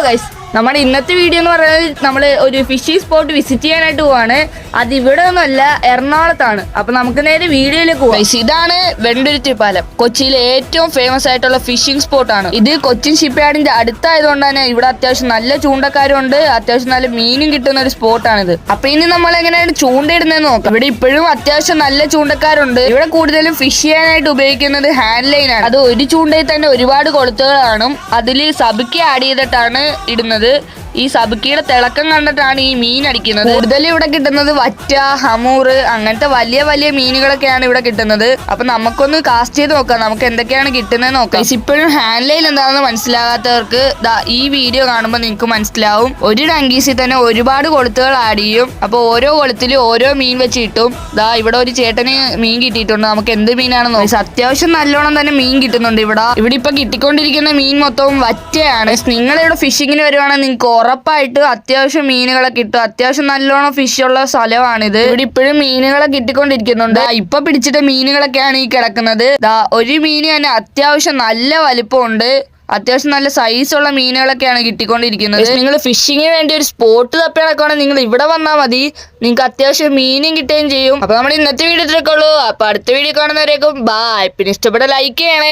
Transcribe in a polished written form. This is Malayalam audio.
ഗൈസ്, നമ്മുടെ ഇന്നത്തെ വീഡിയോ എന്ന് പറയുന്നത് നമ്മൾ ഒരു ഫിഷിംഗ് സ്പോട്ട് വിസിറ്റ് ചെയ്യാനായിട്ട് പോവാണ്. അത് ഇവിടെ ഒന്നുമല്ല, എറണാകുളത്താണ്. അപ്പൊ നമുക്ക് നേരെ വീഡിയോയിലേക്ക് പോവാം. ഇതാണ് വെണ്ടുരുത്തി പാലം, കൊച്ചിയിലെ ഏറ്റവും ഫേമസ് ആയിട്ടുള്ള ഫിഷിംഗ് സ്പോട്ടാണ്. ഇത് കൊച്ചിൻ ഷിപ്പ്യാർഡിന്റെ അടുത്തായതുകൊണ്ട് തന്നെ ഇവിടെ അത്യാവശ്യം നല്ല ചൂണ്ടക്കാരും ഉണ്ട്, അത്യാവശ്യം നല്ല മീനും കിട്ടുന്ന ഒരു സ്പോട്ടാണിത്. അപ്പൊ ഇനി നമ്മൾ എങ്ങനെയാണ് ചൂണ്ടയിടുന്നതെന്ന് നോക്കാം. ഇവിടെ ഇപ്പോഴും അത്യാവശ്യം നല്ല ചൂണ്ടക്കാരുണ്ട്. ഇവിടെ കൂടുതലും ഫിഷ് ചെയ്യാനായിട്ട് ഉപയോഗിക്കുന്നത് ഹാൻഡ് ലൈൻ ആണ്. അത് ഒരു ചൂണ്ടയിൽ തന്നെ ഒരുപാട് കൊളുത്തുകൾ കാണും. അതിൽ സബിക്ക് ആഡ് ചെയ്തിട്ടാണ് ഇടുന്നത്. ഈ സബിക്കിയുടെ തിളക്കം കണ്ടിട്ടാണ് ഈ മീൻ അടിക്കുന്നത്. കൂടുതലും ഇവിടെ കിട്ടുന്നത് വറ്റ, ഹമൂർ, അങ്ങനത്തെ വലിയ വലിയ മീനുകളൊക്കെയാണ് ഇവിടെ കിട്ടുന്നത്. അപ്പൊ നമുക്കൊന്ന് കാസ്റ്റ് ചെയ്ത് നോക്കാം, നമുക്ക് എന്തൊക്കെയാണ് കിട്ടുന്നത് നോക്കാം. ഇപ്പോഴും ഹാൻഡ് ലൈൻ എന്താണെന്ന് മനസ്സിലാകാത്തവർക്ക് ഈ വീഡിയോ കാണുമ്പോൾ നിങ്ങൾക്ക് മനസ്സിലാവും. ഒരു ഡങ്കീസിൽ തന്നെ ഒരുപാട് കൊളുത്തുകൾ ആഡ് ചെയ്യും. അപ്പൊ ഓരോ കൊളുത്തിലും ഓരോ മീൻ വെച്ച് കിട്ടും. ഇവിടെ ഒരു ചേട്ടന് മീൻ കിട്ടിയിട്ടുണ്ട്. നമുക്ക് എന്ത് മീനാണെന്ന് നോക്കാം. അത്യാവശ്യം നല്ലോണം തന്നെ മീൻ കിട്ടുന്നുണ്ട്. ഇവിടെ ഇപ്പൊ കിട്ടിക്കൊണ്ടിരിക്കുന്ന മീൻ മൊത്തവും വറ്റയാണ്. നിങ്ങളിവിടെ ഫിഷിങ്ങിന് വരുവാണെങ്കിൽ നിങ്ങൾക്ക് ഉറപ്പായിട്ട് അത്യാവശ്യം മീനുകളെ കിട്ടും. അത്യാവശ്യം നല്ലോണം ഫിഷ് ഉള്ള സ്ഥലമാണിത്. ഇവിടെ ഇപ്പോഴും മീനുകളെ കിട്ടിക്കൊണ്ടിരിക്കുന്നുണ്ട്. ഇപ്പൊ പിടിച്ചിട്ട മീനുകളൊക്കെയാണ് ഈ കിടക്കുന്നത്. ഒരു മീന് തന്നെ അത്യാവശ്യം നല്ല വലിപ്പമുണ്ട്. അത്യാവശ്യം നല്ല സൈസുള്ള മീനുകളൊക്കെയാണ് കിട്ടിക്കൊണ്ടിരിക്കുന്നത്. നിങ്ങൾ ഫിഷിങ്ങിന് വേണ്ടി ഒരു സ്പോട്ട് തപ്പിയാണെങ്കിൽ നിങ്ങൾ ഇവിടെ വന്നാൽ മതി. നിങ്ങൾക്ക് അത്യാവശ്യം മീനും കിട്ടുകയും ചെയ്യും. അപ്പൊ നമ്മുടെ ഇന്നത്തെ വീഡിയോ ഇത്രയൊക്കെ ഉള്ളൂ. അപ്പൊ അടുത്ത വീഡിയോ കാണുന്നവരേക്കും ബൈ. പിന്നെ ഇഷ്ടപ്പെട്ട ലൈക്ക് ചെയ്യണേ.